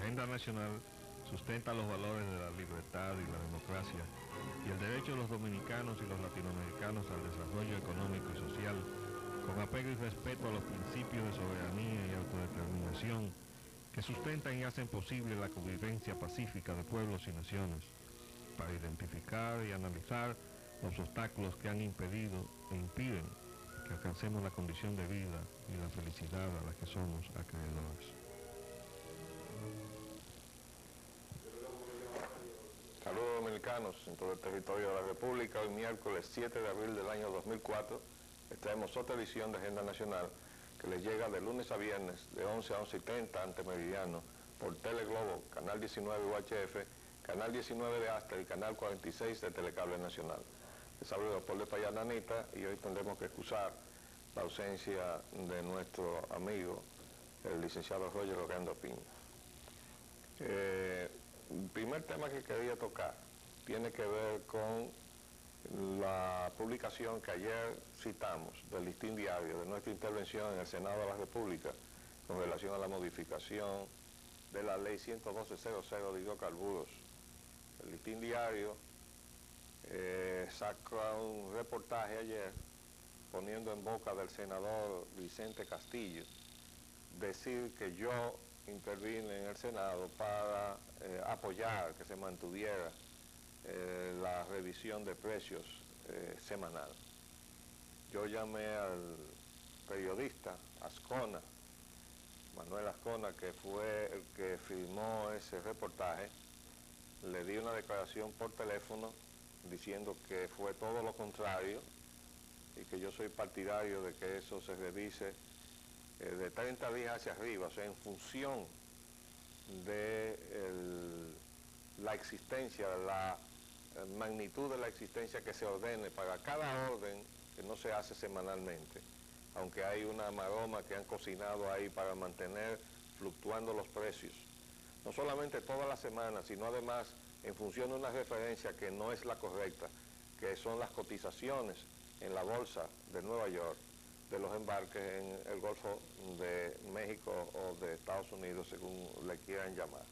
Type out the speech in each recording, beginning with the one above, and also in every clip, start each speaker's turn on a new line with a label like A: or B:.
A: agenda nacional sustenta los valores de la libertad y la democracia y el derecho de los dominicanos y los latinoamericanos al desarrollo económico y social, con apego y respeto a los principios de soberanía y autodeterminación que sustentan y hacen posible la convivencia pacífica de pueblos y naciones, para identificar y analizar los obstáculos que han impedido e impiden que alcancemos la condición de vida y la felicidad a la que somos acreedores.
B: Saludos dominicanos en todo el territorio de la República. Hoy miércoles 7 de abril del año 2004 traemos otra edición de Agenda Nacional que les llega de lunes a viernes de 11 a 11:30 ante meridiano por Teleglobo, Canal 19 UHF, Canal 19 de Astra y Canal 46 de Telecable Nacional. Les saludo por de Payananita y hoy tendremos que excusar la ausencia de nuestro amigo, el licenciado Roger Orlando Piña. El primer tema que quería tocar tiene que ver con la publicación que ayer citamos del Listín Diario de nuestra intervención en el Senado de la República con relación a la modificación de la Ley 112.00 de hidrocarburos. El Listín Diario saca un reportaje ayer poniendo en boca del senador Vicente Castillo decir que yo intervine en el Senado para apoyar que se mantuviera la revisión de precios semanal. Yo llamé al periodista Ascona, Manuel Ascona, que fue el que firmó ese reportaje, le di una declaración por teléfono diciendo que fue todo lo contrario y que yo soy partidario de que eso se revise de 30 días hacia arriba, o sea, en función de la existencia, la magnitud de la existencia que se ordene para cada orden que no se hace semanalmente, aunque hay una maroma que han cocinado ahí para mantener fluctuando los precios, no solamente toda la semana, sino además en función de una referencia que no es la correcta, que son las cotizaciones en la bolsa de Nueva York de los embarques en el Golfo de México o de Estados Unidos, según le quieran llamar.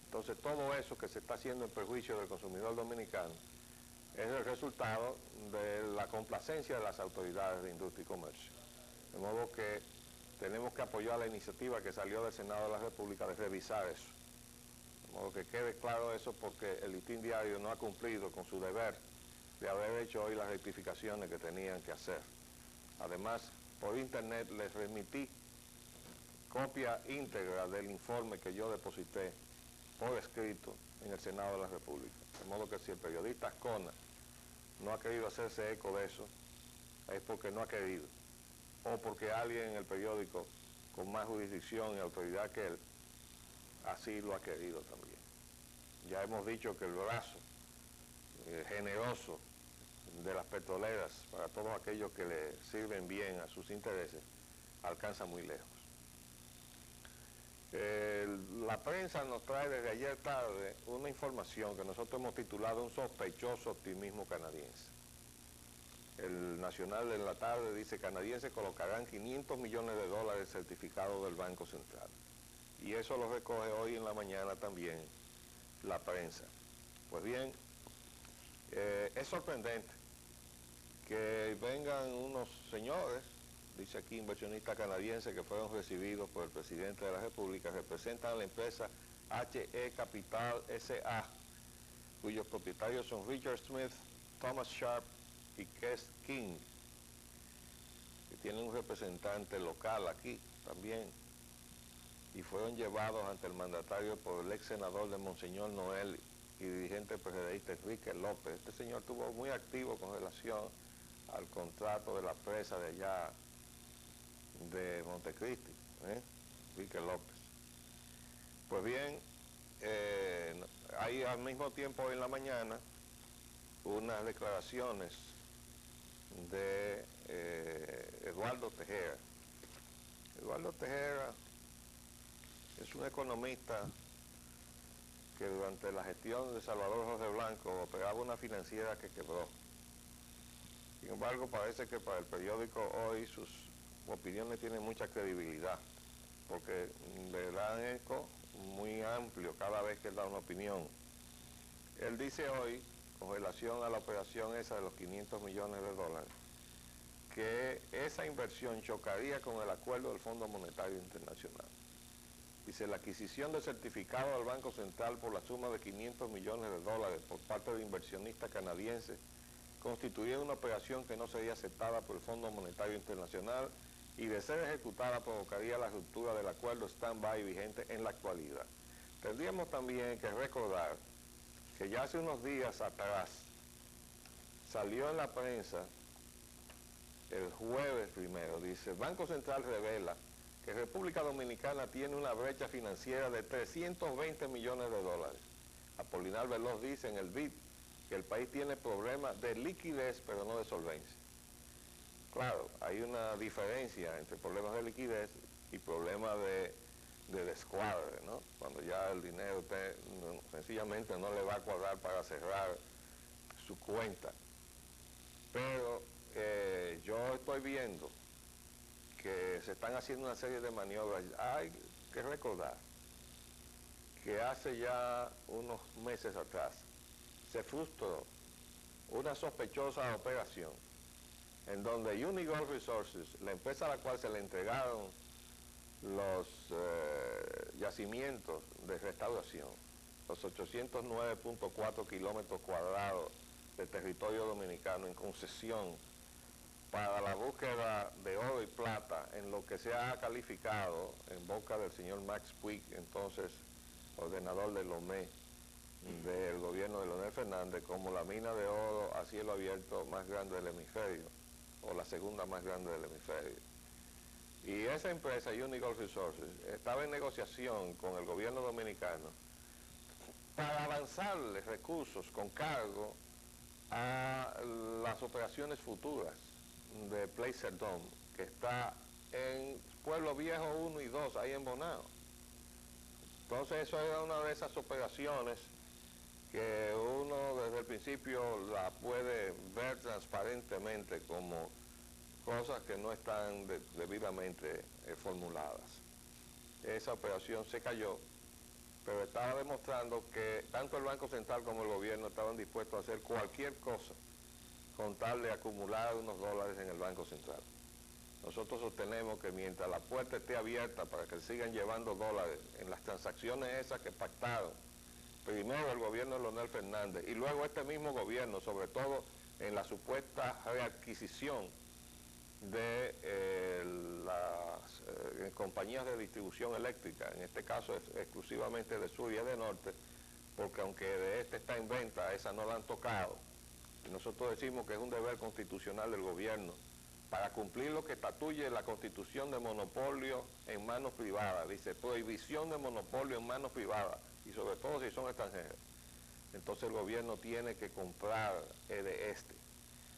B: Entonces, todo eso que se está haciendo en perjuicio del consumidor dominicano es el resultado de la complacencia de las autoridades de industria y comercio. De modo que tenemos que apoyar la iniciativa que salió del Senado de la República de revisar eso. De modo que quede claro eso, porque el Listín Diario no ha cumplido con su deber de haber hecho hoy las rectificaciones que tenían que hacer. Además, por internet les remití copia íntegra del informe que yo deposité por escrito en el Senado de la República. De modo que si el periodista Ascona no ha querido hacerse eco de eso, es porque no ha querido, o porque alguien en el periódico con más jurisdicción y autoridad que él, así lo ha querido también. Ya hemos dicho que el brazo generoso de las petroleras para todos aquellos que le sirven bien a sus intereses alcanza muy lejos. La prensa nos trae desde ayer tarde una información que nosotros hemos titulado un sospechoso optimismo canadiense. El Nacional de la tarde dice: canadienses colocarán $500 millones certificados del Banco Central. Y eso lo recoge hoy en la mañana también la prensa. Pues bien, es sorprendente que vengan unos señores, dice aquí inversionistas canadienses, que fueron recibidos por el presidente de la República, representan a la empresa HE Capital S.A., cuyos propietarios son Richard Smith, Thomas Sharp y Kes King, que tienen un representante local aquí también, y fueron llevados ante el mandatario por el ex senador de Monseñor Noel y dirigente PRDista Enrique López. Este señor estuvo muy activo con relación al contrato de la presa de allá de Montecristi, Enrique López. Pues bien, hay al mismo tiempo en la mañana unas declaraciones de Eduardo Tejera. Eduardo Tejera es un economista que durante la gestión de Salvador Jorge Blanco operaba una financiera que quebró. Sin embargo, parece que para el periódico Hoy sus opiniones tienen mucha credibilidad. porque le dan eco muy amplio cada vez que él da una opinión. Él dice hoy, con relación a la operación esa de los 500 millones de dólares, que esa inversión chocaría con el acuerdo del Fondo Monetario Internacional. Dice, la adquisición de certificado del Banco Central por la suma de 500 millones de dólares por parte de inversionistas canadienses constituiría una operación que no sería aceptada por el Fondo Monetario Internacional y de ser ejecutada provocaría la ruptura del acuerdo stand-by vigente en la actualidad. Tendríamos también que recordar que ya hace unos días atrás salió en la prensa, el jueves primero, dice, el Banco Central revela que República Dominicana tiene una brecha financiera de 320 millones de dólares. Apolinar Veloz dice en el BID que el país tiene problemas de liquidez, pero no de solvencia. Claro, hay una diferencia entre problemas de liquidez y problemas de descuadre, ¿no? Cuando ya el dinero usted sencillamente no le va a cuadrar para cerrar su cuenta. Pero yo estoy viendo que se están haciendo una serie de maniobras. Hay que recordar que hace ya unos meses atrás se frustró una sospechosa operación en donde Unigolf Resources, la empresa a la cual se le entregaron los yacimientos de restauración, los 809.4 kilómetros cuadrados de territorio dominicano en concesión para la búsqueda de oro y plata en lo que se ha calificado en boca del señor Max Puig, entonces ordenador del OME del gobierno de Leonel Fernández, como la mina de oro a cielo abierto más grande del hemisferio, o la segunda más grande del hemisferio. Y esa empresa, Unigolf Resources, estaba en negociación con el gobierno dominicano para avanzarle recursos con cargo a las operaciones futuras de Placer Dome, que está en Pueblo Viejo 1 y 2, ahí en Bonao. Entonces eso era una de esas operaciones que uno desde el principio la puede ver transparentemente como cosas que no están debidamente formuladas. Esa operación se cayó, pero estaba demostrando que tanto el Banco Central como el gobierno estaban dispuestos a hacer cualquier cosa con tal de acumular unos dólares en el Banco Central. Nosotros sostenemos que mientras la puerta esté abierta para que sigan llevando dólares en las transacciones esas que pactaron, primero el gobierno de Leonel Fernández y luego este mismo gobierno, sobre todo en la supuesta readquisición de las compañías de distribución eléctrica, en este caso es exclusivamente de Sur y de Norte, porque aunque de este está en venta, esa no la han tocado. Y nosotros decimos que es un deber constitucional del gobierno para cumplir lo que estatuye la Constitución de monopolio en manos privadas. Dice, prohibición de monopolio en manos privadas, y sobre todo si son extranjeros. Entonces el gobierno tiene que comprar de este.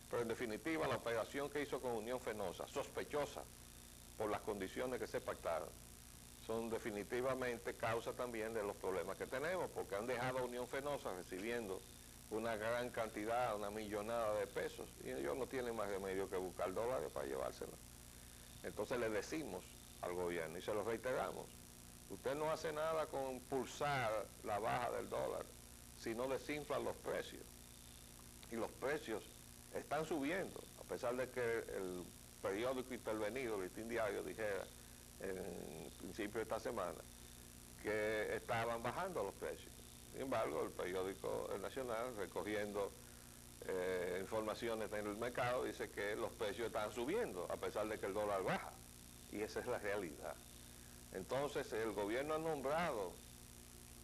B: Pero en definitiva, la operación que hizo con Unión Fenosa, sospechosa por las condiciones que se pactaron, son definitivamente causa también de los problemas que tenemos, porque han dejado a Unión Fenosa recibiendo una gran cantidad, una millonada de pesos, y ellos no tienen más remedio que buscar dólares para llevárselos. Entonces le decimos al gobierno, y se lo reiteramos, usted no hace nada con impulsar la baja del dólar, sino desinfla los precios. Y los precios están subiendo, a pesar de que el periódico intervenido, el Listín Diario, dijera en principio de esta semana que estaban bajando los precios. Sin embargo, el periódico El Nacional, recogiendo informaciones en el mercado, dice que los precios están subiendo, a pesar de que el dólar baja. Y esa es la realidad. Entonces, el gobierno ha nombrado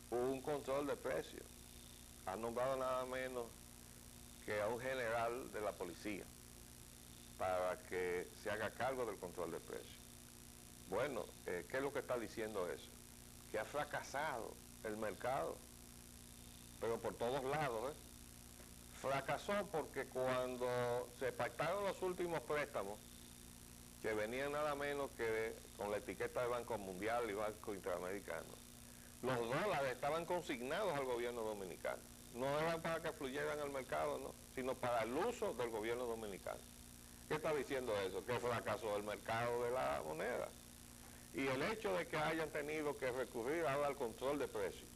B: un control de precios. Ha nombrado nada menos que a un general de la policía para que se haga cargo del control de precios. Bueno, ¿qué es lo que está diciendo eso? Que ha fracasado el mercado, pero por todos lados, Fracasó porque cuando se pactaron los últimos préstamos, que venían nada menos que con la etiqueta de Banco Mundial y Banco Interamericano, los dólares estaban consignados al gobierno dominicano. No eran para que fluyeran al mercado, no, sino para el uso del gobierno dominicano. ¿Qué está diciendo eso? Que fracasó el mercado de la moneda. Y el hecho de que hayan tenido que recurrir ahora al control de precios,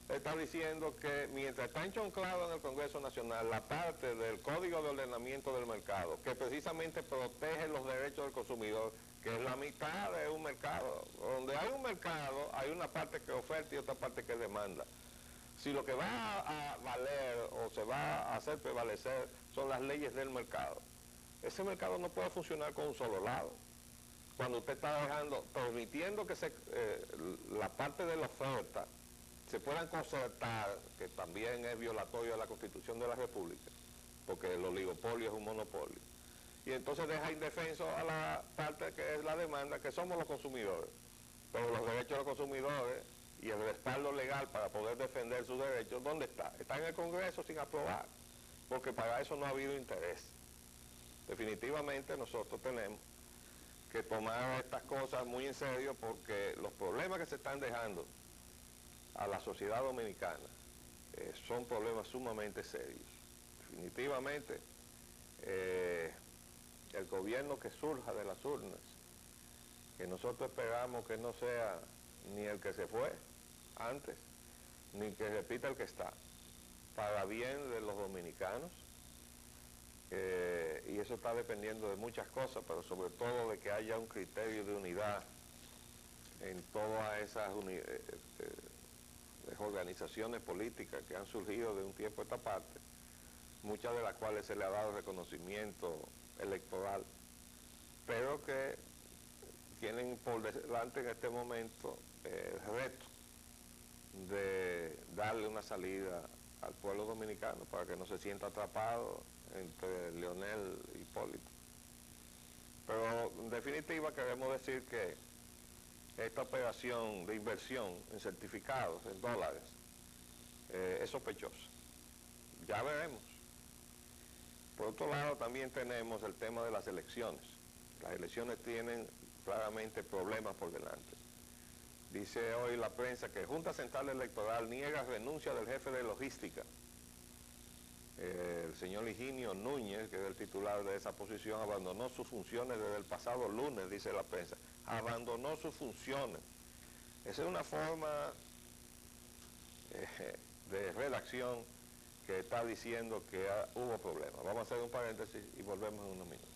B: está diciendo que mientras está enchonclado en el Congreso Nacional la parte del Código de Ordenamiento del Mercado, que precisamente protege los derechos del consumidor, que es la mitad de un mercado. Donde hay un mercado, hay una parte que oferta y otra parte que demanda. Si lo que va a valer o se va a hacer prevalecer son las leyes del mercado, ese mercado no puede funcionar con un solo lado. Cuando usted está permitiendo que la parte de la oferta se puedan concertar, que también es violatorio de la Constitución de la República, porque el oligopolio es un monopolio, y entonces deja indefenso a la parte que es la demanda, que somos los consumidores. Pero los derechos de los consumidores y el respaldo legal para poder defender sus derechos, ¿dónde está? Está en el Congreso sin aprobar, porque para eso no ha habido interés. Definitivamente nosotros tenemos que tomar estas cosas muy en serio, porque los problemas que se están dejando a la sociedad dominicana son problemas sumamente serios. Definitivamente el gobierno que surja de las urnas, que nosotros esperamos que no sea ni el que se fue antes, ni que repita el que está, para bien de los dominicanos, y eso está dependiendo de muchas cosas, pero sobre todo de que haya un criterio de unidad en todas esas organizaciones políticas que han surgido de un tiempo a esta parte, muchas de las cuales se le ha dado reconocimiento electoral, pero que tienen por delante en este momento el reto de darle una salida al pueblo dominicano para que no se sienta atrapado entre Leonel y Hipólito. Pero en definitiva queremos decir que esta operación de inversión en certificados, en dólares, es sospechosa. Ya veremos. Por otro lado, también tenemos el tema de las elecciones. Las elecciones tienen claramente problemas por delante. Dice hoy la prensa que Junta Central Electoral niega renuncia del jefe de logística. El señor Higinio Núñez, que es el titular de esa posición, abandonó sus funciones desde el pasado lunes, dice la prensa. Abandonó sus funciones. Esa es una forma de redacción que está diciendo que hubo problemas. Vamos a hacer un paréntesis y volvemos en unos minutos.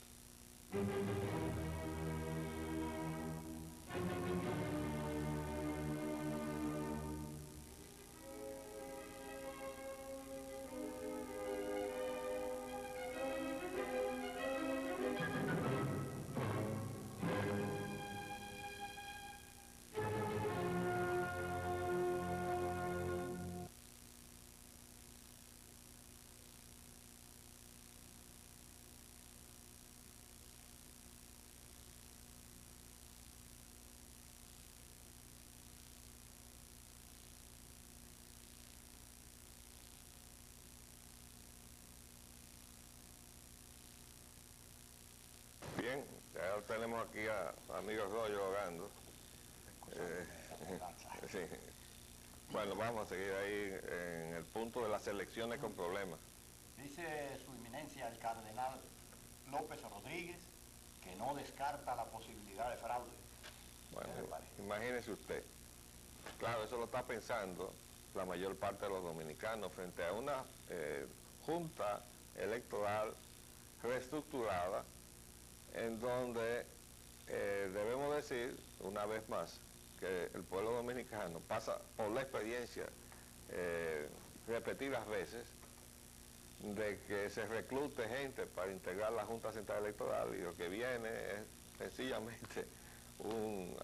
B: Bien, ya tenemos aquí a amigos Rollo orando. Sí. Bueno, vamos a seguir ahí en el punto de las elecciones con problemas.
C: Dice su eminencia el cardenal López Rodríguez que no descarta la posibilidad de fraude.
B: Bueno, imagínese usted. Claro, eso lo está pensando la mayor parte de los dominicanos frente a una junta electoral reestructurada, en donde debemos decir, una vez más, que el pueblo dominicano pasa por la experiencia repetidas veces de que se reclute gente para integrar la Junta Central Electoral y lo que viene es sencillamente un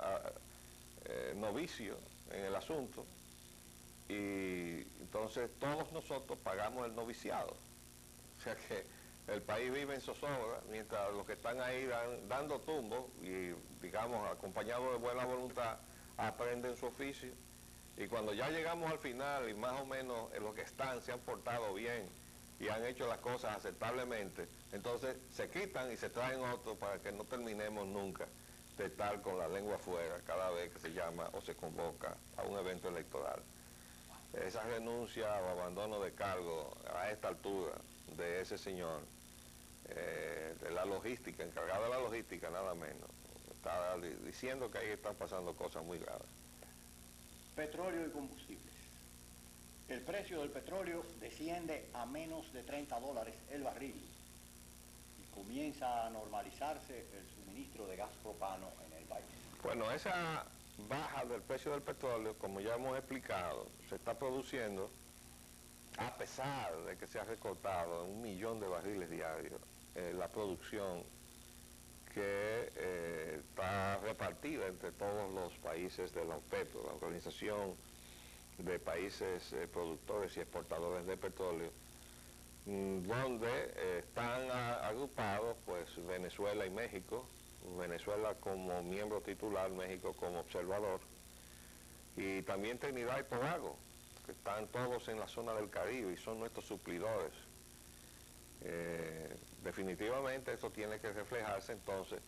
B: novicio en el asunto, y entonces todos nosotros pagamos el noviciado. O sea que el país vive en zozobra mientras los que están ahí dando tumbos y, digamos, acompañados de buena voluntad, aprenden su oficio, y cuando ya llegamos al final y más o menos los que están se han portado bien y han hecho las cosas aceptablemente, entonces se quitan y se traen otros para que no terminemos nunca de estar con la lengua afuera cada vez que se llama o se convoca a un evento electoral. Esa renuncia o abandono de cargo a esta altura de ese señor, de la logística, encargado de la logística nada menos, está mundial diciendo que ahí están pasando cosas muy graves.
C: Petróleo y combustibles. El precio del petróleo desciende a menos de $30 el barril y comienza a normalizarse el suministro de gas propano en el país.
B: Bueno, esa baja del precio del petróleo, como ya hemos explicado, se está produciendo a pesar de que se ha recortado 1 millón de barriles diarios la producción que está repartida entre todos los países de la OPEP, la Organización de Países Productores y Exportadores de Petróleo, donde están agrupados pues Venezuela y México, Venezuela como miembro titular, México como observador, y también Trinidad y Tobago, que están todos en la zona del Caribe y son nuestros suplidores. Definitivamente esto tiene que reflejarse entonces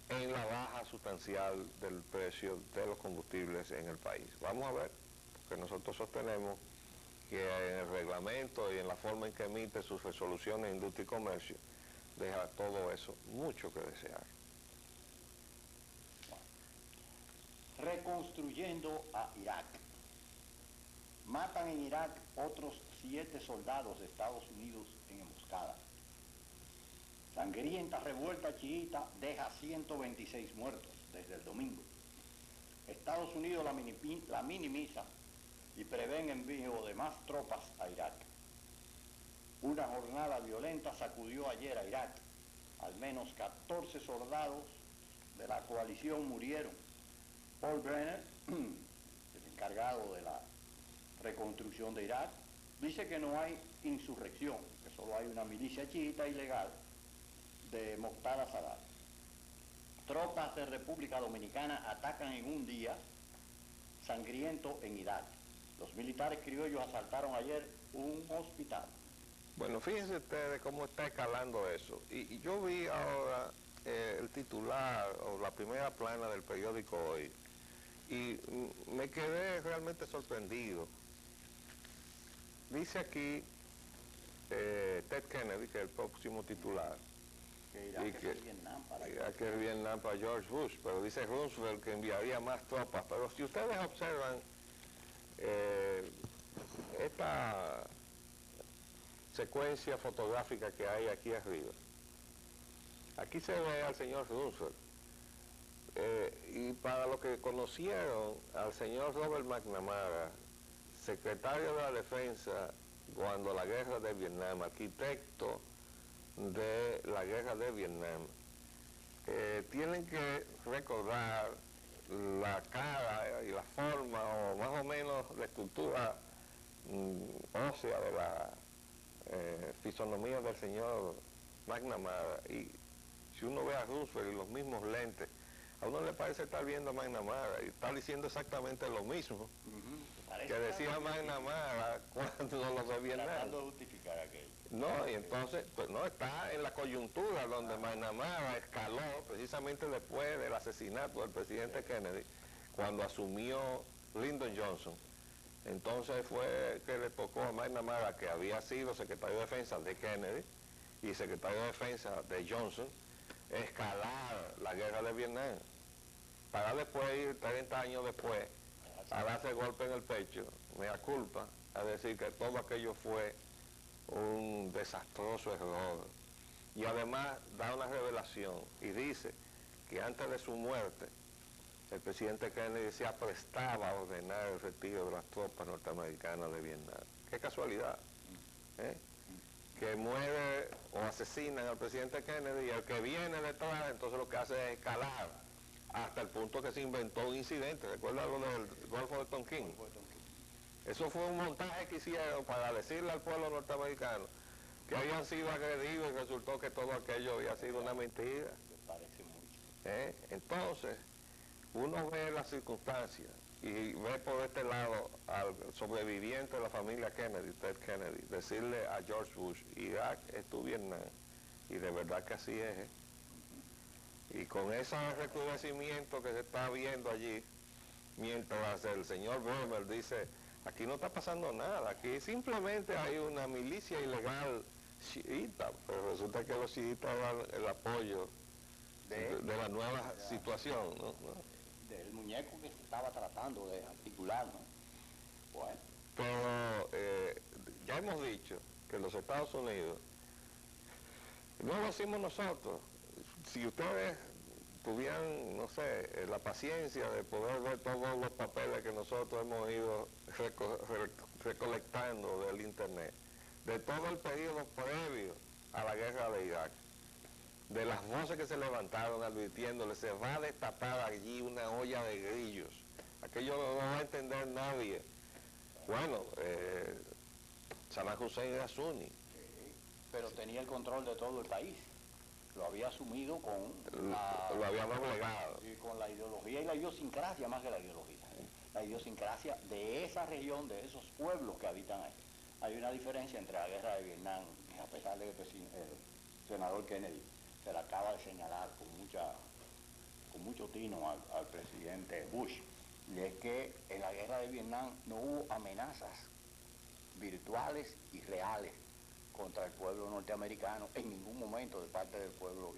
B: en la baja sustancial del precio de los combustibles en el país. Vamos a ver, porque nosotros sostenemos que en el reglamento y en la forma en que emite sus resoluciones de industria y comercio deja todo eso mucho que desear.
C: Reconstruyendo a Irak. Matan en Irak otros 7 soldados de Estados Unidos en emboscada. Sangrienta revuelta chiita deja 126 muertos desde el domingo. Estados Unidos la minimiza y prevén envío de más tropas a Irak. Una jornada violenta sacudió ayer a Irak. Al menos 14 soldados de la coalición murieron. Paul Brenner, el encargado de la reconstrucción de Irak, dice que no hay insurrección, que solo hay una milicia chiita ilegal de Moqtada Sadat. Tropas de República Dominicana atacan en un día sangriento en Irak. Los militares criollos asaltaron ayer un hospital.
B: Bueno, fíjense ustedes cómo está escalando eso. Y yo vi ahora el titular o la primera plana del periódico Hoy y me quedé realmente sorprendido. Dice aquí Ted Kennedy, que es el próximo titular,
C: Que Irak es Vietnam
B: para George Bush, pero dice Roosevelt que enviaría más tropas. Pero si ustedes observan esta secuencia fotográfica que hay aquí arriba, aquí se ve al señor Roosevelt. Y para los que conocieron al señor Robert McNamara, secretario de la Defensa cuando la guerra de Vietnam, arquitecto de la guerra de Vietnam, tienen que recordar la cara y la forma, o más o menos la estructura ósea de la fisonomía del señor McNamara. Y si uno ve a Roosevelt y los mismos lentes, a uno le parece estar viendo a McNamara y está diciendo exactamente lo mismo que decía McNamara cuando lo de Vietnam.
C: Tratando de justificar aquello.
B: No, y entonces, pues no, está en la coyuntura donde McNamara escaló precisamente después del asesinato del presidente Kennedy, cuando asumió Lyndon Johnson. Entonces fue que le tocó a McNamara, que había sido secretario de Defensa de Kennedy y secretario de Defensa de Johnson, escalar la guerra de Vietnam, para después ir 30 años después a darse golpe en el pecho, mea culpa, a decir que todo aquello fue un desastroso error. Y además da una revelación y dice que antes de su muerte el presidente Kennedy se aprestaba a ordenar el retiro de las tropas norteamericanas de Vietnam. Qué casualidad, ¿eh? Que muere o asesinan al presidente Kennedy y el que viene detrás entonces lo que hace es escalar hasta el punto que se inventó un incidente. ¿Recuerda lo del Golfo de Tonkin? Eso fue un montaje que hicieron para decirle al pueblo norteamericano que habían sido agredidos y resultó que todo aquello había sido una mentira.
C: Me parece mucho.
B: Entonces, uno ve las circunstancias y ve por este lado al sobreviviente de la familia Kennedy, Ted Kennedy, decirle a George Bush, Irak es tu Vietnam, y de verdad que así es. Y con ese recrudecimiento que se está viendo allí, mientras el señor Bremer dice, aquí no está pasando nada, aquí simplemente hay una milicia ilegal chiita, pero resulta que los chiitas dan el apoyo de la nueva situación, ¿no?
C: Del muñeco que se estaba tratando de articular, ¿no? Bueno.
B: Pero ya hemos dicho que los Estados Unidos, no lo hacemos nosotros. Si ustedes tuvieran, no sé, la paciencia de poder ver todos los papeles que nosotros hemos ido recolectando del Internet, de todo el periodo previo a la guerra de Irak, de las voces que se levantaron advirtiéndole, se va a destapar allí una olla de grillos, aquello no va a entender nadie. Bueno, Saddam Hussein era suní.
C: Pero tenía el control de todo el país. Lo había asumido con
B: lo había doblegado.
C: Con la ideología y la idiosincrasia, más que la ideología. La idiosincrasia de esa región, de esos pueblos que habitan ahí. Hay una diferencia entre la guerra de Vietnam, a pesar de que el senador Kennedy se la acaba de señalar con mucho tino al presidente Bush, y es que en la guerra de Vietnam no hubo amenazas virtuales y reales contra el pueblo norteamericano en ningún momento de parte del pueblo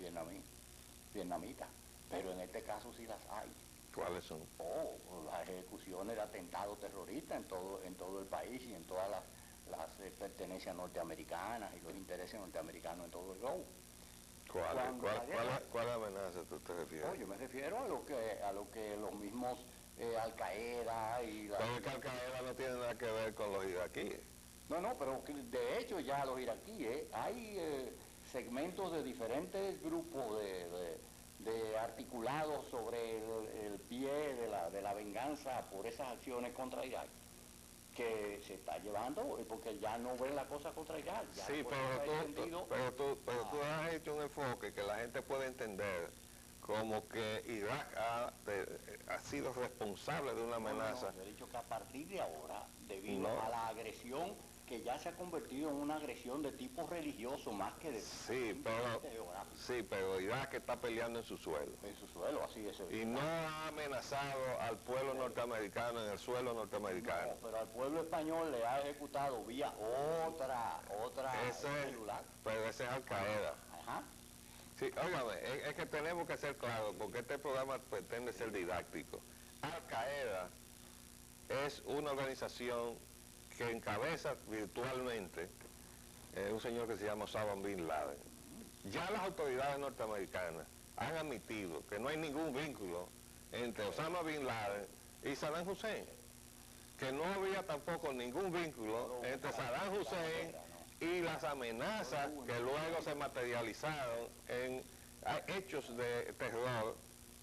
C: vietnamita, pero en este caso sí las hay.
B: ¿Cuáles son?
C: Las ejecuciones de atentados terroristas en todo el país y en todas las pertenencias norteamericanas y los intereses norteamericanos en todo el globo.
B: ¿Cuál amenaza tú te refieres?
C: Yo me refiero a lo que los mismos Al-Qaeda y la...
B: Pero que Al-Qaeda no tiene nada que ver con los iraquíes.
C: No, pero de hecho ya los iraquíes, hay segmentos de diferentes grupos de articulados sobre el pie de la venganza por esas acciones contra Irak, que se está llevando, porque ya no ven la cosa contra Irak.
B: Sí, pero tú has hecho un enfoque que la gente puede entender como que Irak ha sido responsable de una amenaza.
C: Yo he dicho que a partir de ahora, debido a la agresión que ya se ha convertido en una agresión de tipo religioso más que de
B: pero Irak está peleando en su suelo.
C: En su suelo, así es.
B: Y no ha amenazado al pueblo norteamericano en el suelo norteamericano.
C: No, pero al pueblo español le ha ejecutado vía otra celular.
B: Pero ese es Al-Qaeda.
C: Ajá.
B: Sí, óigame, es que tenemos que ser claros, porque este programa pretende ser didáctico. Al-Qaeda es una organización que encabeza virtualmente un señor que se llama Osama Bin Laden. Ya las autoridades norteamericanas han admitido que no hay ningún vínculo entre Osama Bin Laden y Saddam Hussein, que no había tampoco ningún vínculo entre Saddam Hussein y las amenazas que luego se materializaron en hechos de terror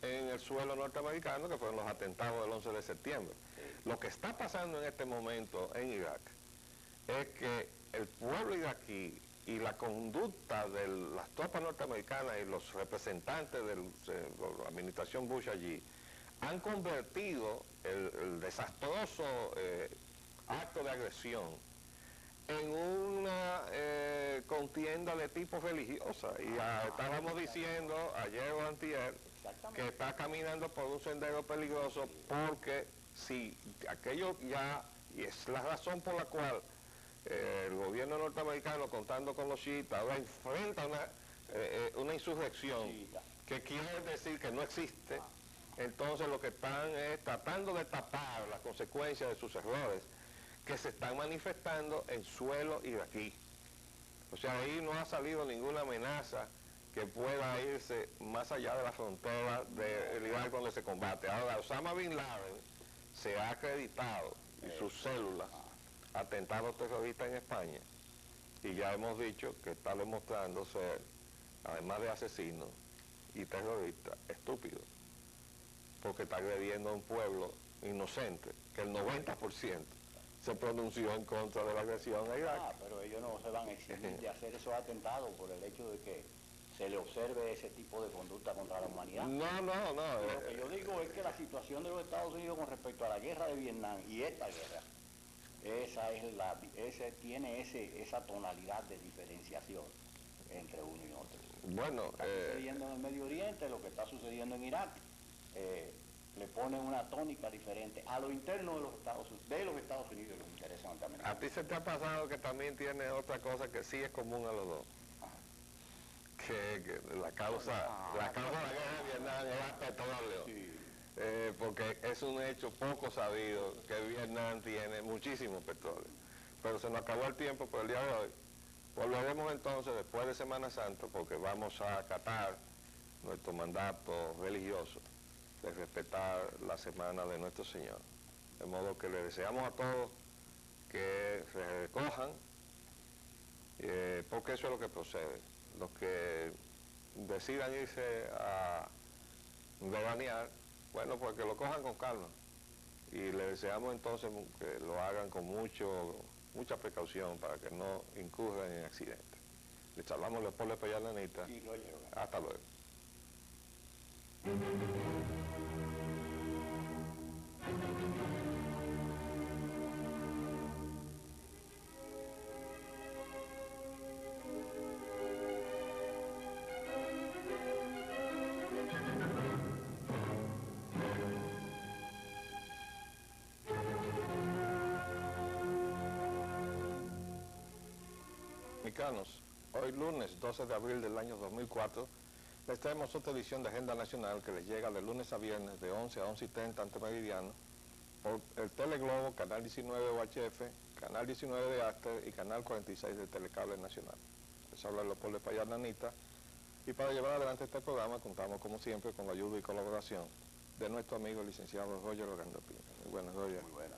B: en el suelo norteamericano, que fueron los atentados del 11 de septiembre. Lo que está pasando en este momento en Irak es que el pueblo iraquí y la conducta de las tropas norteamericanas y los representantes de la administración Bush allí han convertido el desastroso acto de agresión en una contienda de tipo religiosa. Y estábamos diciendo ayer o antier que está caminando por un sendero peligroso, porque si aquello ya, y es la razón por la cual el gobierno norteamericano, contando con los chiitas, ahora enfrenta una insurrección que quiere decir que no existe. Entonces lo que están es tratando de tapar las consecuencias de sus errores que se están manifestando en suelo iraquí. O sea, ahí no ha salido ninguna amenaza que pueda irse más allá de la frontera del Irak donde se combate. Ahora, Osama Bin Laden se ha acreditado y sus células atentados terroristas en España, y ya hemos dicho que está demostrando ser, además de asesino y terrorista, estúpido, porque está agrediendo a un pueblo inocente, que el 90% se pronunció en contra de la agresión a Irak.
C: Pero ellos no se van a exigir de hacer esos atentados por el hecho de que se le observe ese tipo de conducta contra la humanidad.
B: No.
C: Lo que yo digo es que la situación de los Estados Unidos con respecto a la guerra de Vietnam y esta guerra, tiene esa tonalidad de diferenciación entre uno y otro.
B: Bueno,
C: lo que está sucediendo en el Medio Oriente, lo que está sucediendo en Irak, le pone una tónica diferente a lo interno de los Estados Unidos y los intereses norteamericanos.
B: ¿A ti se te ha pasado que también tiene otra cosa que sí es común a los dos? que la causa de la guerra de Vietnam era petróleo.
C: Sí.
B: Porque es un hecho poco sabido que Vietnam tiene muchísimo petróleo. Pero se nos acabó el tiempo por el día de hoy. Volveremos entonces después de Semana Santa, porque vamos a acatar nuestro mandato religioso de respetar la semana de nuestro Señor. De modo que le deseamos a todos que se recojan, porque eso es lo que procede. Los que decidan irse a veranear, bueno, pues que lo cojan con calma. Y le deseamos entonces que lo hagan con mucha precaución para que no incurran en accidentes. Les hablamos Leopoldo Pellananita.
C: Y lo llevan.
B: Hasta luego. Mexicanos, hoy lunes 12 de abril del año 2004, les traemos otra edición de Agenda Nacional que les llega de lunes a viernes de 11 a 11:30 ante meridiano por el Teleglobo, Canal 19 de UHF, Canal 19 de Aster y Canal 46 de Telecable Nacional. Les habla Leopoldo Pellananita y para llevar adelante este programa contamos como siempre con la ayuda y colaboración de nuestro amigo el licenciado Roger Orlando Pina. Muy buenas, Roger.
C: Muy buena.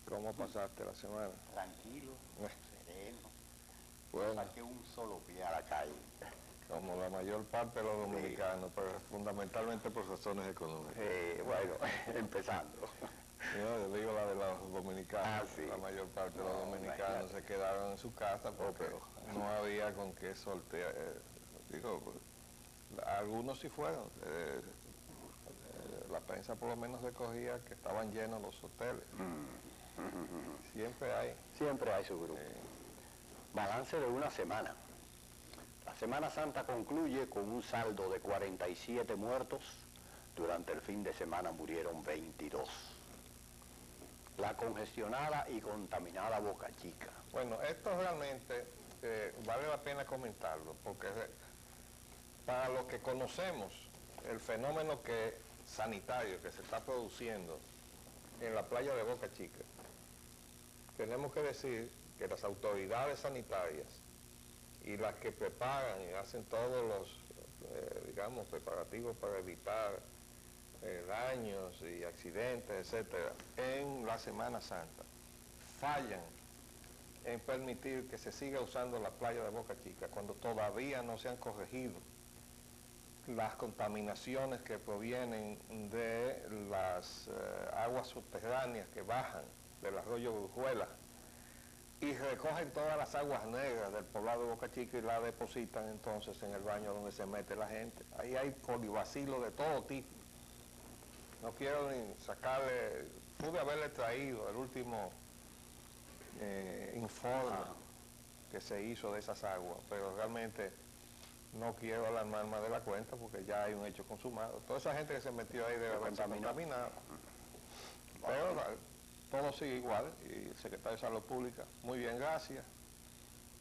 B: ¿Cómo pasaste la semana?
C: Tranquilo, sereno.
B: Bueno,
C: Saqué un solo pie a la calle.
B: como la mayor parte de los dominicanos, pero fundamentalmente por razones económicas.
C: Bueno, empezando.
B: Yo digo la de los dominicanos,
C: sí.
B: la mayor parte de los
C: No,
B: dominicanos
C: imagínate.
B: se quedaron en su casa porque no había con qué sortear. Algunos sí fueron. La prensa por lo menos recogía que estaban llenos los hoteles. Siempre hay.
C: Siempre hay su grupo. Balance de una semana. La Semana Santa concluye con un saldo de 47 muertos. Durante el fin de semana murieron 22. La congestionada y contaminada Boca Chica.
B: Bueno, esto realmente vale la pena comentarlo, porque para los que conocemos el fenómeno sanitario que se está produciendo en la playa de Boca Chica, tenemos que decir que las autoridades sanitarias y las que preparan y hacen todos los, preparativos para evitar daños y accidentes, etcétera, en la Semana Santa, fallan en permitir que se siga usando la playa de Boca Chica cuando todavía no se han corregido las contaminaciones que provienen de las aguas subterráneas que bajan del arroyo Brujuela y recogen todas las aguas negras del poblado de Boca Chica y las depositan entonces en el baño donde se mete la gente. Ahí hay colibacilos de todo tipo. No quiero ni sacarle, pude haberle traído el último informe que se hizo de esas aguas, pero realmente no quiero alarmar más de la cuenta porque ya hay un hecho consumado. Toda esa gente que se metió ahí debe haberse contaminado. Pero todo sigue igual y el secretario de Salud Pública, muy bien, gracias.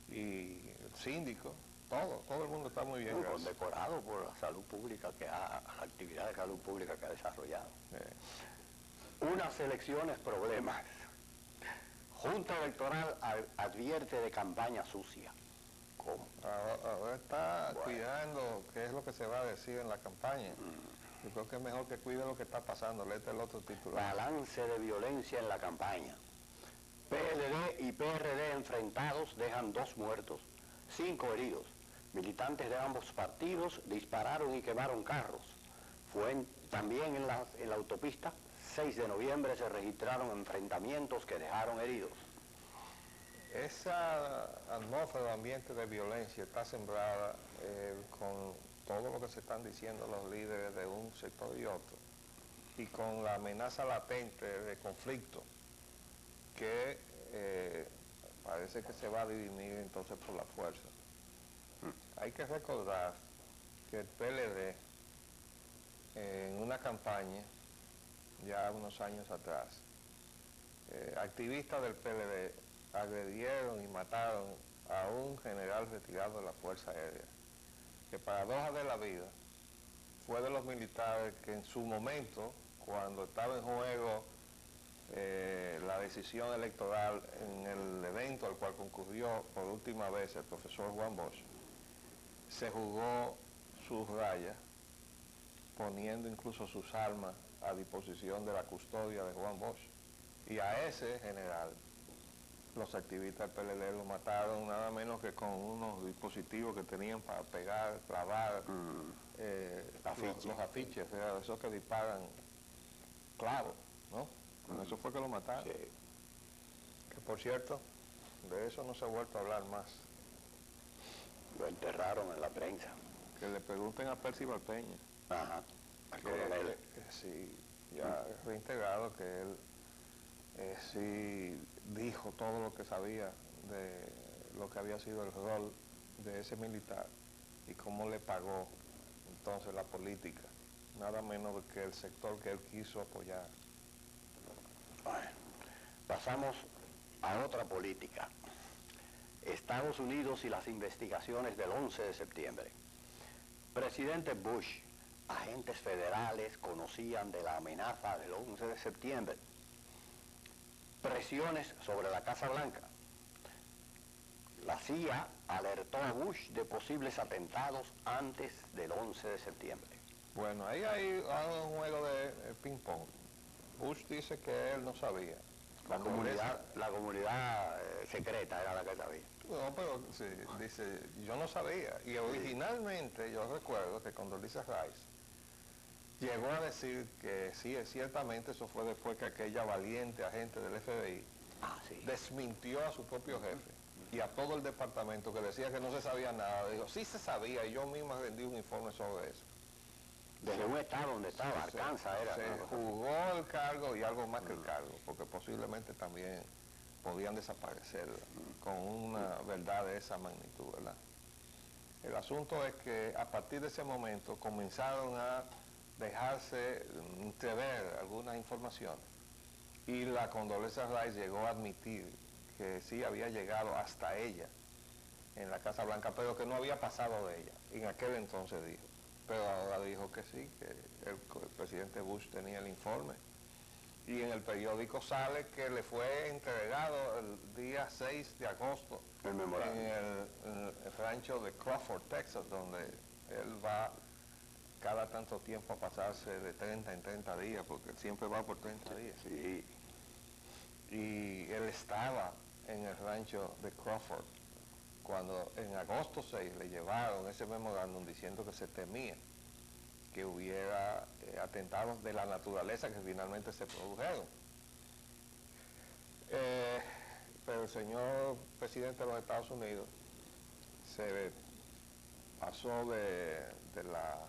B: Y el síndico, todo el mundo está muy bien, gracias.
C: Condecorado por la salud pública, la actividad de salud pública que ha desarrollado. Unas elecciones problemas. Junta Electoral advierte de campaña sucia. ¿Cómo?
B: Ahora está cuidando qué es lo que se va a decir en la campaña. Yo creo que es mejor que cuide lo que está pasando. Léete el otro titular.
C: Balance de violencia en la campaña. PLD y PRD enfrentados dejan 2 muertos, 5 heridos. Militantes de ambos partidos dispararon y quemaron carros. También en la autopista 6 de noviembre se registraron enfrentamientos que dejaron heridos.
B: Esa atmósfera, ambiente de violencia está sembrada con todo lo que se están diciendo los líderes de un sector y otro, y con la amenaza latente de conflicto que parece que se va a dirimir entonces por la fuerza. Hay que recordar que el PLD en una campaña ya unos años atrás, activistas del PLD agredieron y mataron a un general retirado de la Fuerza Aérea que paradoja de la vida, fue de los militares que en su momento, cuando estaba en juego la decisión electoral en el evento al cual concurrió por última vez el profesor Juan Bosch, se jugó sus rayas, poniendo incluso sus armas a disposición de la custodia de Juan Bosch. Y a ese general, los activistas del PLD lo mataron nada menos que con unos dispositivos que tenían para pegar, clavar los afiches, o sea, esos que disparan clavos, ¿no? Con eso fue que lo mataron.
C: Sí.
B: Que por cierto, de eso no se ha vuelto a hablar más.
C: Lo enterraron en la prensa.
B: Que le pregunten a Percival Peña.
C: Ajá. Al coronel.
B: Sí, ya reintegrado, que él sí dijo todo lo que sabía de lo que había sido el rol de ese militar y cómo le pagó entonces la política, nada menos que el sector que él quiso apoyar.
C: Bueno, pasamos a otra política. Estados Unidos y las investigaciones del 11 de septiembre. Presidente Bush, agentes federales conocían de la amenaza del 11 de septiembre. Presiones sobre la Casa Blanca. La CIA alertó a Bush de posibles atentados antes del 11 de septiembre.
B: Bueno, ahí hay un juego de ping-pong. Bush dice que él no sabía.
C: La comunidad secreta era la que sabía.
B: No, pero sí, dice, yo no sabía. Y originalmente yo recuerdo que Condoleezza Rice llegó a decir que sí, ciertamente eso fue después que aquella valiente agente del FBI desmintió a su propio jefe y a todo el departamento que decía que no se sabía nada. Dijo, sí se sabía, y yo misma rendí un informe sobre eso.
C: Desde un estado donde estaba, Arkansas era.
B: Se jugó el cargo y algo más que el cargo, porque posiblemente también podían desaparecer con una verdad de esa magnitud, ¿verdad? El asunto es que a partir de ese momento comenzaron a dejarse entrever algunas informaciones y la Condoleezza Rice llegó a admitir que sí había llegado hasta ella en la Casa Blanca, pero que no había pasado de ella. En aquel entonces dijo. Pero ahora dijo que sí, que el presidente Bush tenía el informe. Y en el periódico sale que le fue entregado el día 6 de agosto en el rancho de Crawford, Texas, donde él va cada tanto tiempo a pasarse de 30 en 30 días, porque él siempre va por 30 días.
C: Sí.
B: Y él estaba en el rancho de Crawford cuando en agosto 6 le llevaron ese memorándum diciendo que se temía que hubiera atentados de la naturaleza que finalmente se produjeron. Pero el señor presidente de los Estados Unidos se pasó de la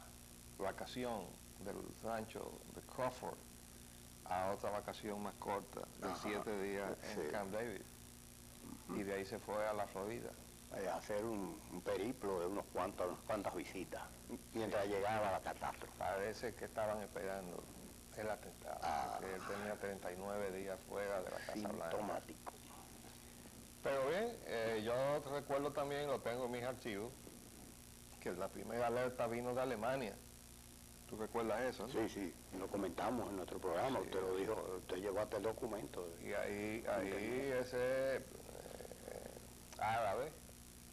B: vacación del rancho de Crawford a otra vacación más corta de 7 días en Camp David, y de ahí se fue a la Florida
C: A hacer un periplo de unas cuantas visitas mientras llegaba la catástrofe.
B: Parece que estaban esperando el atentado, porque él tenía 39 días fuera de la Casa Blanca.
C: Sintomático.
B: Pero bien, yo recuerdo también, lo tengo en mis archivos, que la primera alerta vino de Alemania. ¿Tú recuerdas eso, no?
C: Sí, sí, lo comentamos en nuestro programa, usted lo dijo, usted llevó hasta el documento.
B: Y ahí ese árabe,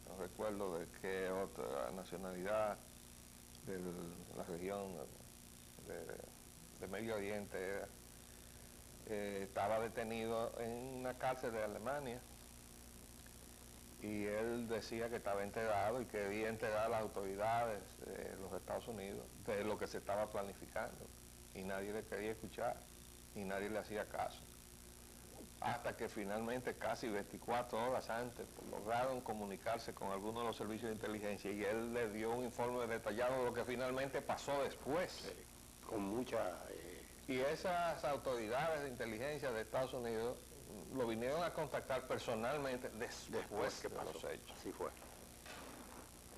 B: no recuerdo de qué otra nacionalidad de la región de Medio Oriente era, estaba detenido en una cárcel de Alemania, y él decía que estaba enterado y quería enterar a las autoridades de los Estados Unidos de lo que se estaba planificando, y nadie le quería escuchar y nadie le hacía caso, hasta que finalmente casi 24 horas antes lograron comunicarse con algunos de los servicios de inteligencia, y él le dio un informe detallado de lo que finalmente pasó después.
C: Con mucha...
B: Y esas autoridades de inteligencia de Estados Unidos lo vinieron a contactar personalmente después
C: que
B: de
C: pasó
B: los hechos.
C: Así fue.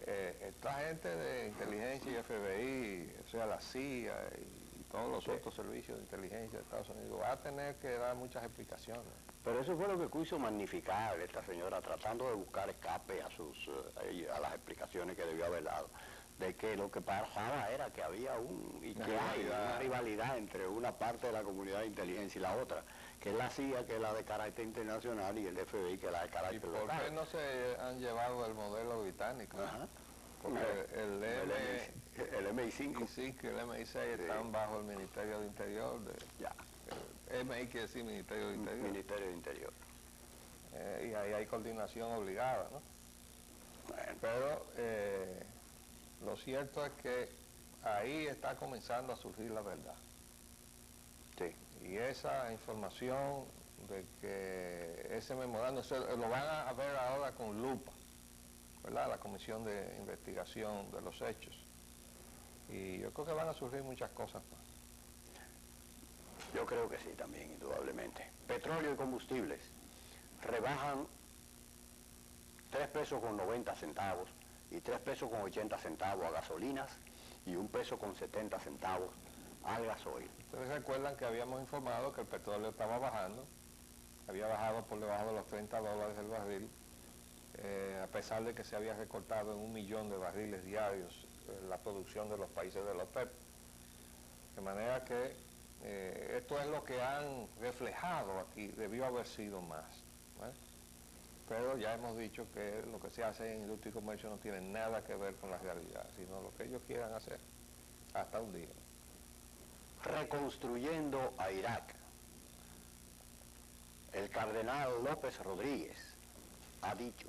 B: Esta gente de inteligencia y FBI, o sea, la CIA y todos los otros servicios de inteligencia de Estados Unidos, va a tener que dar muchas explicaciones.
C: Pero eso fue lo que quiso magnificar esta señora, tratando de buscar escape a las explicaciones que debió haber dado. de que lo que pasaba era que había una rivalidad entre una parte de la comunidad de inteligencia y la otra, que es la CIA, que es la de carácter internacional, y el FBI, que es la de carácter local.
B: ¿Y por qué no se han llevado el modelo británico?
C: Ajá.
B: Porque el
C: MI5.
B: Sí, que el MI6 están bajo el Ministerio de Interior.
C: Ya.
B: MI quiere decir Ministerio de Interior.
C: Ministerio de Interior.
B: Y ahí hay coordinación obligada, ¿no?
C: Bueno.
B: Pero lo cierto es que ahí está comenzando a surgir la verdad.
C: Sí.
B: Y esa información de que ese memorando, lo van a ver ahora con lupa, ¿verdad? La Comisión de Investigación de los Hechos. Y yo creo que van a surgir muchas cosas más.
C: Yo creo que sí también, indudablemente. Petróleo y combustibles rebajan 3 pesos con 90 centavos y 3 pesos con 80 centavos a gasolinas y 1 peso con 70 centavos al gasoil.
B: Ustedes recuerdan que habíamos informado que el petróleo estaba bajando, había bajado por debajo de los $30 el barril, a pesar de que se había recortado en 1 millón de barriles diarios la producción de los países de la OPEP. De manera que esto es lo que han reflejado aquí, debió haber sido más, ¿vale? Pero ya hemos dicho que lo que se hace en industria y comercio no tiene nada que ver con la realidad, sino lo que ellos quieran hacer, hasta un día.
C: Reconstruyendo a Irak. El cardenal López Rodríguez ha dicho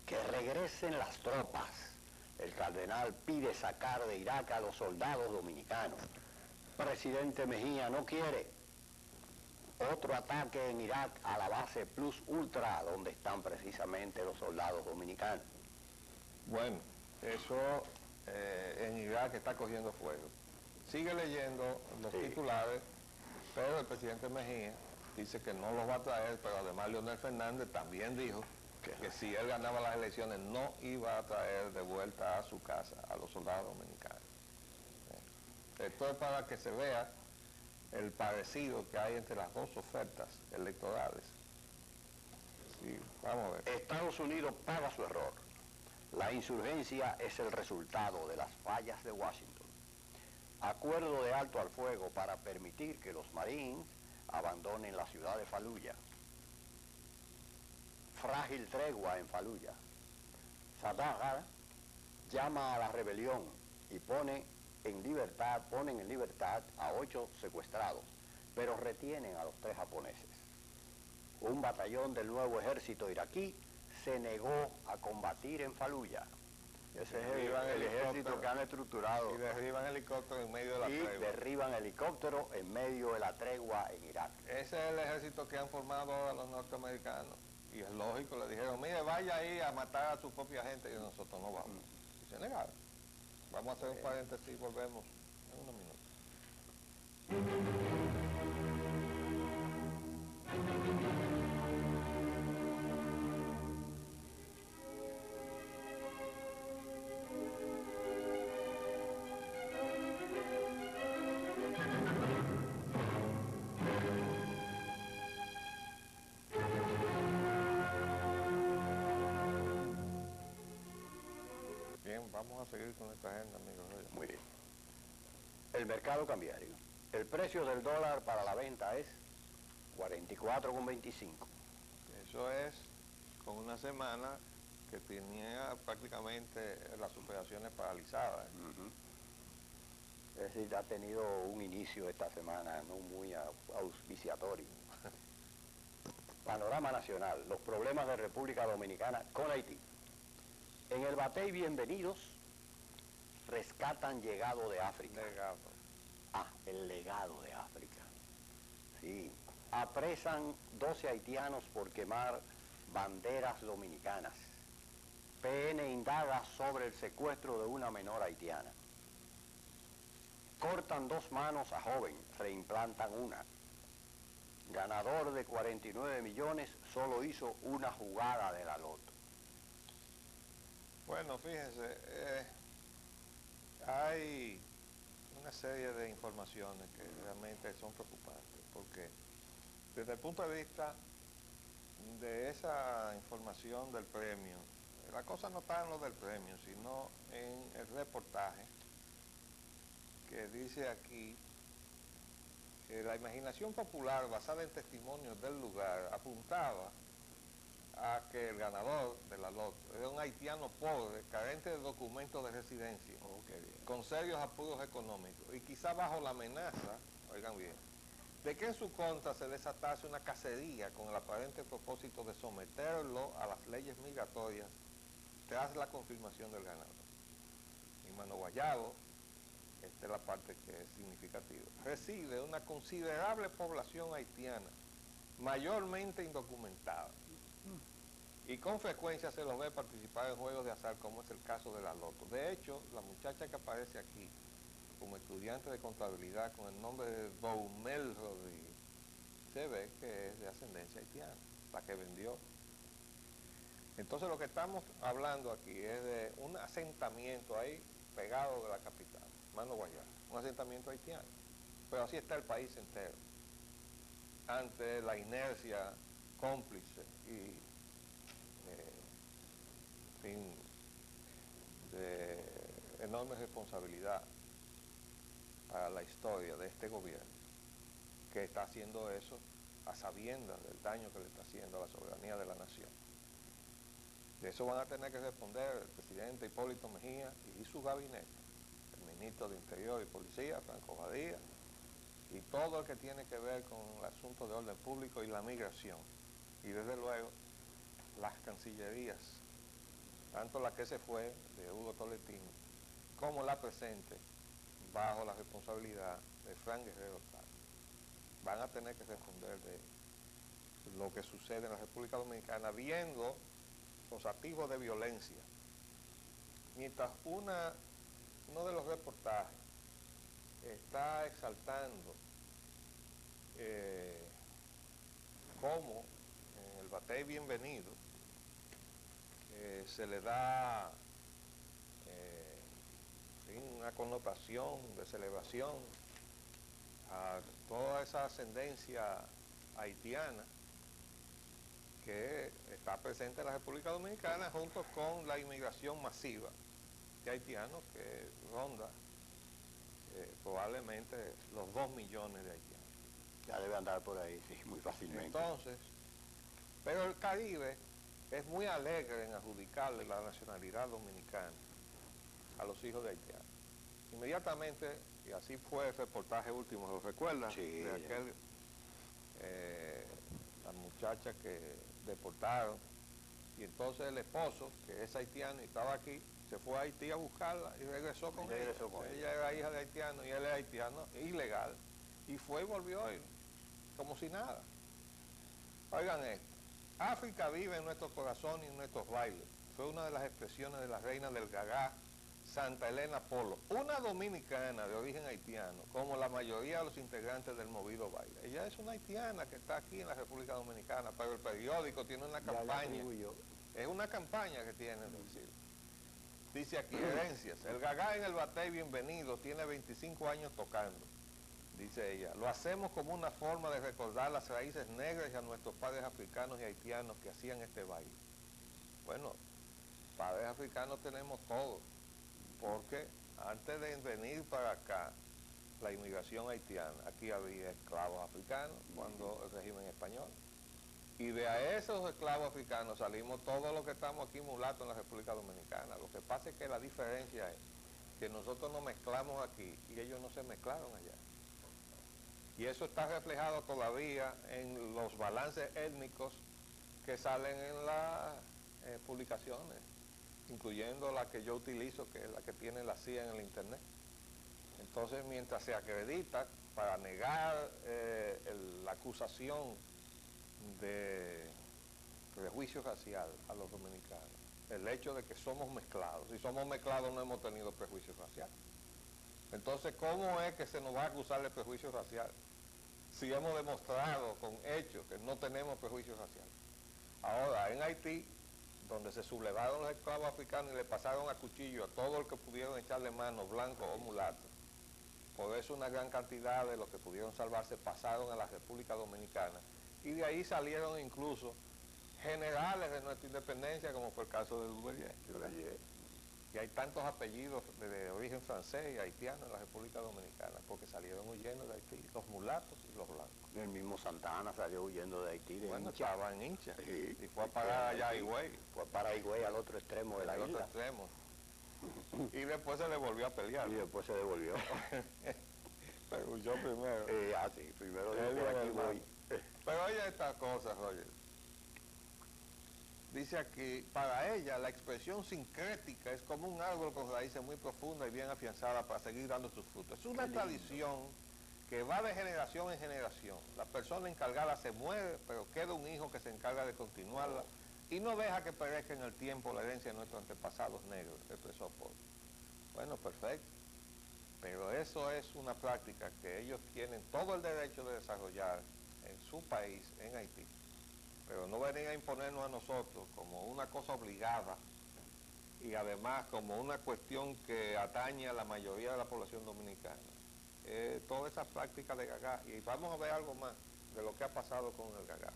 C: que regresen las tropas. El cardenal pide sacar de Irak a los soldados dominicanos. Presidente Mejía no quiere otro ataque en Irak a la base Plus Ultra, donde están precisamente los soldados dominicanos.
B: Bueno, eso en Irak está cogiendo fuego. Sigue leyendo los titulares, pero el presidente Mejía dice que no los va a traer, pero además Leonel Fernández también dijo que si él ganaba las elecciones no iba a traer de vuelta a su casa a los soldados dominicanos. Esto es para que se vea el parecido que hay entre las dos ofertas electorales. Sí, vamos a ver.
C: Estados Unidos paga su error. La insurgencia es el resultado de las fallas de Washington. Acuerdo de alto al fuego para permitir que los Marines abandonen la ciudad de Faluya. Frágil tregua en Faluya. Saddam llama a la rebelión y ponen en libertad a 8 secuestrados, pero retienen a los 3 japoneses. Un batallón del nuevo ejército iraquí se negó a combatir en Faluya. Ese es el ejército que han estructurado.
B: Y derriban helicópteros en medio de la tregua.
C: Y derriban helicópteros en medio de la tregua en Irak.
B: Ese es el ejército que han formado ahora los norteamericanos. Y es lógico, le dijeron, mire, vaya ahí a matar a su propia gente, y nosotros no vamos. Y se negaron. Vamos a hacer un paréntesis y volvemos en unos minutos. Vamos a seguir con esta agenda, amigos.
C: Muy bien. El mercado cambiario. El precio del dólar para la venta es 44,25.
B: Eso es con una semana que tenía prácticamente las operaciones paralizadas.
C: Es decir, ha tenido un inicio esta semana no muy auspiciatorio. Panorama nacional. Los problemas de República Dominicana con Haití. En el Batey Bienvenidos rescatan llegado de África.
B: Legado.
C: Ah, el legado de África. Sí. Apresan 12 haitianos por quemar banderas dominicanas. PN indaga sobre el secuestro de una menor haitiana. Cortan 2 manos a joven, reimplantan una. Ganador de 49 millones solo hizo una jugada de la loto.
B: Bueno, fíjense, hay una serie de informaciones que realmente son preocupantes, porque desde el punto de vista de esa información del premio la cosa no está en lo del premio, sino en el reportaje que dice aquí que la imaginación popular basada en testimonios del lugar apuntaba a que el ganador de la loto era un haitiano pobre, carente de documentos de residencia, con serios apuros económicos y quizá bajo la amenaza, oigan bien, de que en su contra se desatase una cacería con el aparente propósito de someterlo a las leyes migratorias tras la confirmación del ganador. En Mano Guayabo, esta es la parte que es significativa, reside una considerable población haitiana, mayormente indocumentada, y con frecuencia se los ve participar en juegos de azar, como es el caso de la loto. De hecho, la muchacha que aparece aquí como estudiante de contabilidad con el nombre de Doumel Rodríguez, se ve que es de ascendencia haitiana, la que vendió. Entonces lo que estamos hablando aquí es de un asentamiento ahí pegado de la capital, Mano Guayabo, un asentamiento haitiano. Pero así está el país entero, ante la inercia cómplice y de enorme responsabilidad para la historia de este gobierno, que está haciendo eso a sabiendas del daño que le está haciendo a la soberanía de la nación. De eso van a tener que responder el presidente Hipólito Mejía y su gabinete, el ministro de Interior y Policía, Franco Badía, y todo el que tiene que ver con el asunto de orden público y la migración. Y desde luego, las cancillerías, tanto la que se fue, de Hugo Tolentino, como la presente, bajo la responsabilidad de Fran Guerrero Tal, van a tener que responder de lo que sucede en la República Dominicana, viendo los activos de violencia. Mientras uno de los reportajes está exaltando cómo en el Batey Bienvenido se le da una connotación de celebración a toda esa ascendencia haitiana que está presente en la República Dominicana, junto con la inmigración masiva de haitianos que ronda probablemente los 2 millones de haitianos.
C: Ya debe andar por ahí, sí, muy fácilmente.
B: Entonces, pero el Caribe es muy alegre en adjudicarle la nacionalidad dominicana a los hijos de haitianos. Inmediatamente, y así fue el reportaje último, ¿lo recuerdan?
C: Sí.
B: De aquel, la muchacha que deportaron, y entonces el esposo, que es haitiano y estaba aquí, se fue a Haití a buscarla y regresó con ella. Ella era hija de haitiano y él es haitiano ilegal, y fue y volvió como si nada. Oigan esto, África vive en nuestro corazón y en nuestros bailes. Fue una de las expresiones de la reina del Gagá, Santa Elena Polo, una dominicana de origen haitiano, como la mayoría de los integrantes del movido baile. Ella es una haitiana que está aquí en la República Dominicana, pero el periódico tiene una campaña, es una campaña que tiene, es decir, dice aquí, herencias, el Gagá en el Batey Bienvenido tiene 25 años tocando, dice ella, lo hacemos como una forma de recordar las raíces negras y a nuestros padres africanos y haitianos que hacían este baile. Bueno, padres africanos tenemos todos, porque antes de venir para acá, la inmigración haitiana, aquí había esclavos africanos cuando el régimen español, y de a esos esclavos africanos salimos todos los que estamos aquí mulatos en la República Dominicana. Lo que pasa es que la diferencia es que nosotros nos mezclamos aquí y ellos no se mezclaron allá. Y eso está reflejado todavía en los balances étnicos que salen en las publicaciones, incluyendo la que yo utilizo, que es la que tiene la CIA en el internet. Entonces, mientras se acredita para negar la acusación de prejuicio racial a los dominicanos, el hecho de que somos mezclados, si somos mezclados no hemos tenido prejuicio racial. Entonces, ¿cómo es que se nos va a acusar de prejuicio racial si hemos demostrado con hechos que no tenemos prejuicio racial? Ahora, en Haití, donde se sublevaron los esclavos africanos y le pasaron a cuchillo a todo el que pudieron echarle mano, blanco o mulato, por eso una gran cantidad de los que pudieron salvarse pasaron a la República Dominicana, y de ahí salieron incluso generales de nuestra independencia, como fue el caso de Duvalier. Y hay tantos apellidos de origen francés y haitiano en la República Dominicana, porque salieron huyendo de Haití, los mulatos y los blancos.
C: El mismo Santana salió huyendo de Haití.
B: Bueno,
C: Hincha.
B: estaba en Hincha,
C: Sí,
B: y fue a parar allá a Higüey.
C: Fue para Higüey, al otro extremo de la
B: al otro
C: isla.
B: extremo. Y después se le volvió a pelear.
C: Y después se devolvió.
B: Pero huyó primero.
C: Sí, primero dijo por aquí voy.
B: Pero oye estas cosas, Roger. Dice aquí, para ella la expresión sincrética es como un árbol con raíces muy profundas y bien afianzadas para seguir dando sus frutos. Es una tradición que va de generación en generación. La persona encargada se muere, pero queda un hijo que se encarga de continuarla y no deja que perezca en el tiempo la herencia de nuestros antepasados negros, expresó Paul. Bueno, perfecto. Pero eso es una práctica que ellos tienen todo el derecho de desarrollar en su país, en Haití. Pero no venir a imponernos a nosotros como una cosa obligada y además como una cuestión que atañe a la mayoría de la población dominicana. Toda esa práctica de gagá. Y vamos a ver algo más de lo que ha pasado con el gagá.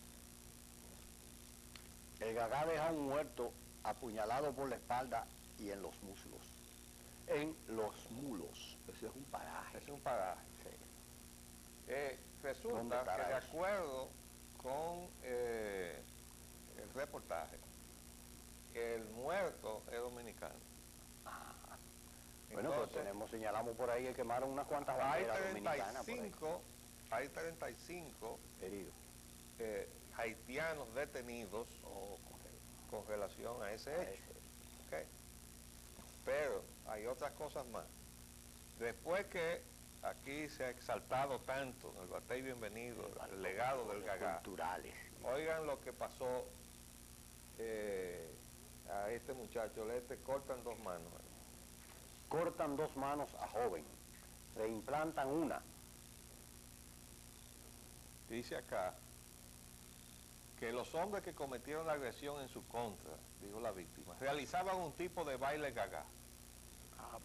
C: El gagá deja a un muerto apuñalado por la espalda y en los muslos. En los mulos. Ese es un paraje.
B: Es un paraje.
C: Sí.
B: Resulta que de acuerdo con el reportaje, el muerto es dominicano.
C: Bueno,
B: Entonces,
C: pues señalamos por ahí que quemaron unas cuantas banderas dominicanas por ahí.
B: Hay 35
C: Heridos.
B: haitianos detenidos con relación a ese hecho. Okay. Pero hay otras cosas más. Después que aquí se ha exaltado tanto el Batey y Bienvenido, el legado del gagá,
C: culturales.
B: Oigan lo que pasó a este muchacho, le cortan 2 manos.
C: Cortan 2 manos a joven, le implantan una.
B: Dice acá que los hombres que cometieron la agresión en su contra, dijo la víctima, realizaban un tipo de baile gagá,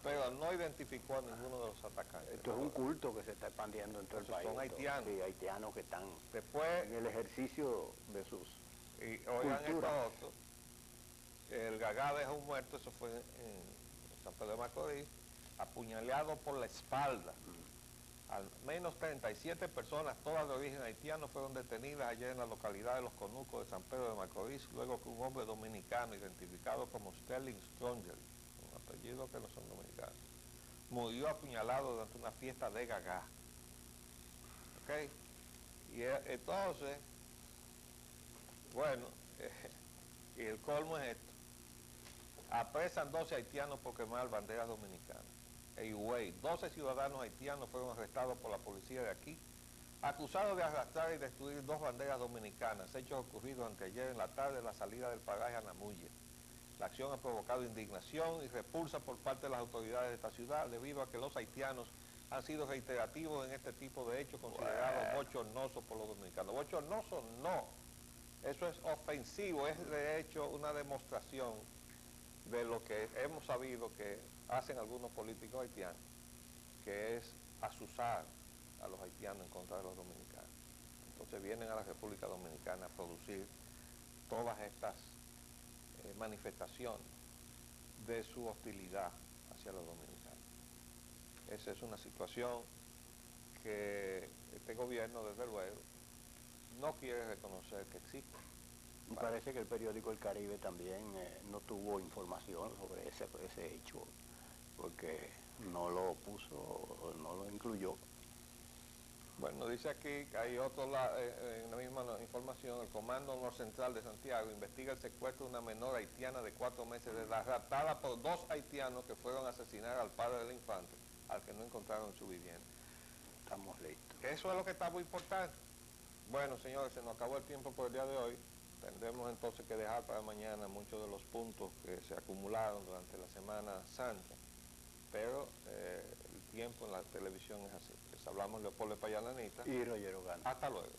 B: pero no identificó a ninguno de los atacantes.
C: Esto es un culto que se está expandiendo en todo el país.
B: Son haitianos.
C: Sí, haitianos que están
B: después
C: en el ejercicio de sus
B: y oigan
C: culturas.
B: esto otro, el gagá dejó un muerto, eso fue en San Pedro de Macorís, apuñaleado por la espalda. Al menos 37 personas, todas de origen haitiano, fueron detenidas ayer en la localidad de Los Conucos de San Pedro de Macorís, luego que un hombre dominicano, identificado como Sterling Stronger, un apellido que no son dominicanos, murió apuñalado durante una fiesta de gagá. ¿Ok? Y entonces, bueno, y el colmo es esto. Apresan 12 haitianos por quemar banderas dominicanas. En Higüey, 12 ciudadanos haitianos fueron arrestados por la policía de aquí, acusados de arrastrar y destruir 2 banderas dominicanas, hechos ocurridos anteayer en la tarde en la salida del paraje Anamuye. La acción ha provocado indignación y repulsa por parte de las autoridades de esta ciudad, debido a que los haitianos han sido reiterativos en este tipo de hechos considerados bochornosos por los dominicanos. Bochornosos no, eso es ofensivo, es de hecho una demostración de lo que hemos sabido que hacen algunos políticos haitianos, que es azuzar a los haitianos en contra de los dominicanos. Entonces vienen a la República Dominicana a producir todas estas manifestaciones de su hostilidad hacia los dominicanos. Esa es una situación que este gobierno, desde luego, no quiere reconocer que existe.
C: Me parece que el periódico El Caribe también no tuvo información sobre ese hecho, porque no lo puso, no lo incluyó.
B: Bueno, dice aquí que hay otro en la misma información, el Comando Norcentral de Santiago investiga el secuestro de una menor haitiana de 4 meses de edad, raptada por 2 haitianos que fueron a asesinar al padre del infante, al que no encontraron su vivienda.
C: Estamos listos.
B: Eso es lo que está muy importante. Bueno, señores, se nos acabó el tiempo por el día de hoy. Tendremos entonces que dejar para mañana muchos de los puntos que se acumularon durante la Semana Santa, pero el tiempo en la televisión es así. Les hablamos Leopoldo Payalanita
C: Y Roger Ogando.
B: Hasta luego.